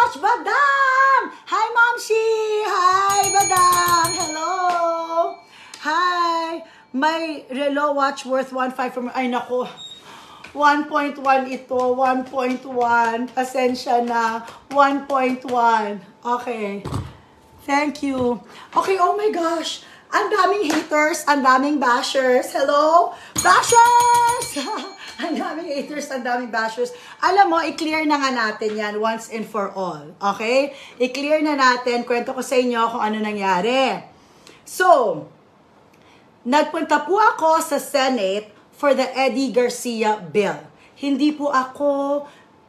gosh, Badang! Hi, Momshi! Hi, Badang! Hello! Hi! May relo watch worth 1.5 from... Ay, naku. 1.1 ito. 1.1. Pasensya na. 1.1. Okay. Thank you. Okay, oh my gosh. Ang daming haters, ang daming bashers. Hello? Bashers! Ang daming haters, ang daming bashers. Alam mo, i-clear na nga natin yan once and for all. Okay? I-clear na natin. Kwento ko sa inyo kung ano nangyari. So, nagpunta po ako sa Senate for the Eddie Garcia bill. Hindi po ako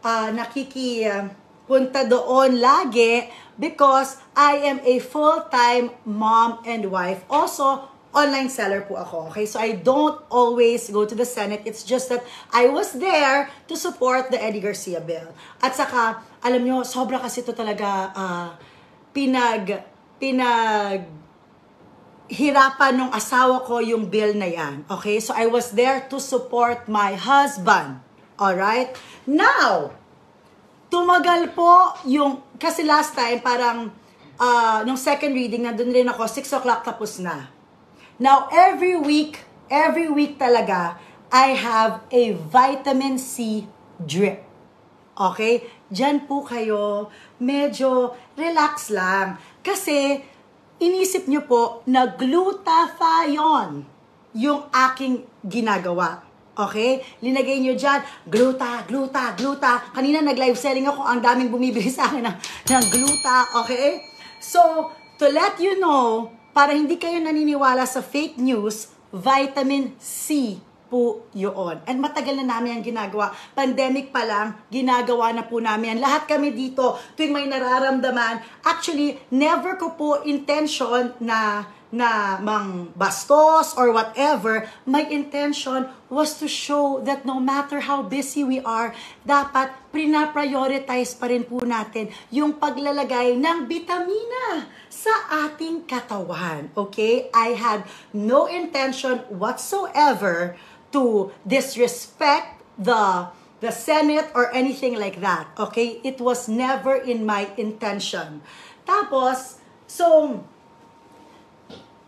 nakikipunta doon lagi because I am a full-time mom and wife. Also, online seller po ako. Okay? So I don't always go to the Senate. It's just that I was there to support the Eddie Garcia bill. At saka, alam nyo, sobra kasi ito talaga hirapan nung asawa ko yung bill na yan. Okay? So I was there to support my husband. Alright? Now, tumagal po yung, kasi last time parang, nung second reading, nandun rin ako, 6 o'clock tapos na. Now, every week talaga, I have a vitamin C drip. Okay? Diyan po kayo, medyo relax lang. Kasi, inisip nyo po na glutathione yung aking ginagawa. Okay? Linagay nyo dyan, gluta. Kanina nag-live selling ako, ang daming bumibili sa akin ng gluta. Okay? So, to let you know, para hindi kayo naniniwala sa fake news, vitamin C po yun. And matagal na namin ang ginagawa. Pandemic pa lang, ginagawa na po namin. Lahat kami dito, tuwing may nararamdaman, actually, never ko po intention na mang bastos or whatever. My intention was to show that no matter how busy we are, dapat prina-prioritize pa rin po natin yung paglalagay ng bitamina sa ating katawan. Okay? I had no intention whatsoever to disrespect the Senate or anything like that. Okay? It was never in my intention. Tapos, so,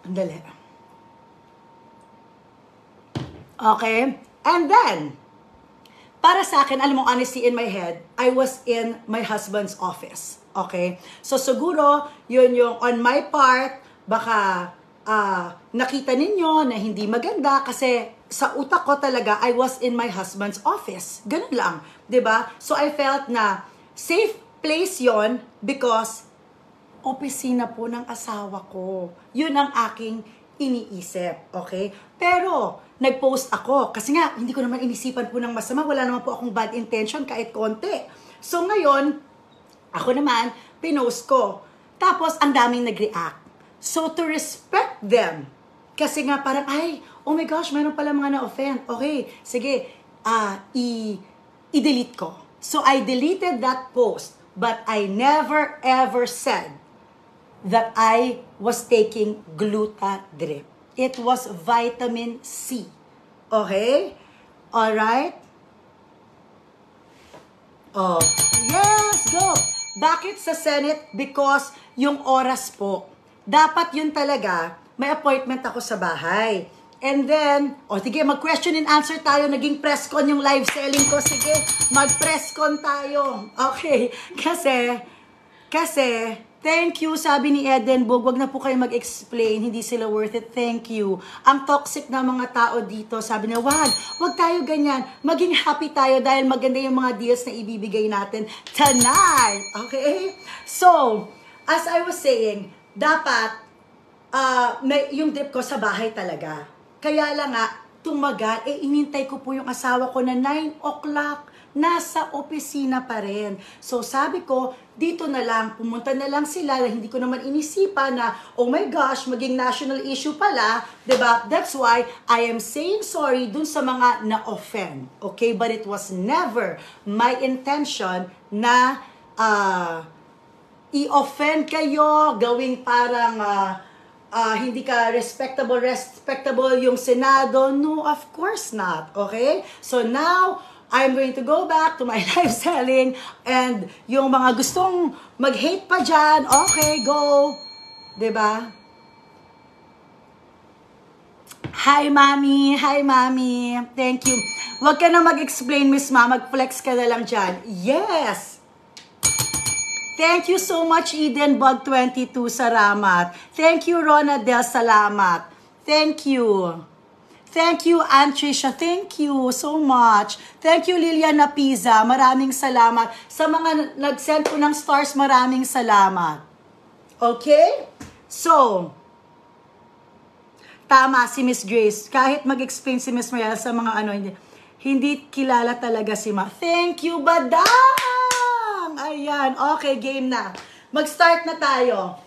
andali. Okay? And then, para sa akin, alam mo, honestly, in my head, I was in my husband's office. Okay? So, siguro, yun yung on my part, baka nakita ninyo na hindi maganda kasi sa utak ko talaga, I was in my husband's office. Ganun lang. 'Di ba? So, I felt na safe place yon because opisina po ng asawa ko. Yun ang aking iniisip. Okay? Pero, nag-post ako. Kasi nga, hindi ko naman inisipan po ng masama. Wala naman po akong bad intention kahit konti. So, ngayon, ako naman, pinost ko. Tapos, ang daming nag-react. So, to respect them, kasi nga parang, ay, oh my gosh, meron pala mga na-offend. Okay, sige, i-delete ko. So, I deleted that post, but I never ever said that I was taking Gluta drip. It was vitamin C. Okay? Alright? Oh, yes, go! Bakit sa Senate? Because yung oras po, dapat yun talaga, may appointment ako sa bahay. And then, sige, mag-question and answer tayo. Naging press con yung live selling ko. Sige, mag-press con tayo. Okay, kasi, thank you, sabi ni Edenburg, wag na po kayo mag-explain, hindi sila worth it, thank you. Ang toxic na mga tao dito, sabi na, wag tayo ganyan, maging happy tayo dahil maganda yung mga deals na ibibigay natin tonight. Okay? So, as I was saying, dapat, yung drip ko sa bahay talaga. Kaya lang nga, tumagal, inintay ko po yung asawa ko na 9 o'clock, nasa opisina pa rin. So sabi ko, dito na lang, pumunta na lang sila, na hindi ko naman inisipan na, oh my gosh, maging national issue pala, diba? That's why I am saying sorry dun sa mga na-offend. Okay? But it was never my intention na i-offend kayo, gawing parang hindi ka respectable yung Senado. No, of course not. Okay? So now, I'm going to go back to my live selling. And yung mga gustong mag-hate pa dyan, okay, go. Diba? Hi, Mami. Hi, Mami. Thank you. Huwag ka na mag-explain, Miss Ma. Mag-flex ka na lang dyan. Yes! Thank you so much, Eden Bug 22. Salamat. Thank you, Ronadel. Salamat. Thank you. Thank you, Antricia. Thank you so much. Thank you, Liliana Pizza. Maraming salamat. Sa mga nag-send ko ng stars, maraming salamat. Okay? So, tama si Miss Grace. Kahit mag-explain si Miss Mariela sa mga ano, hindi kilala talaga si Ma. Thank you, Badang! Ayan. Okay, game na. Mag-start na tayo.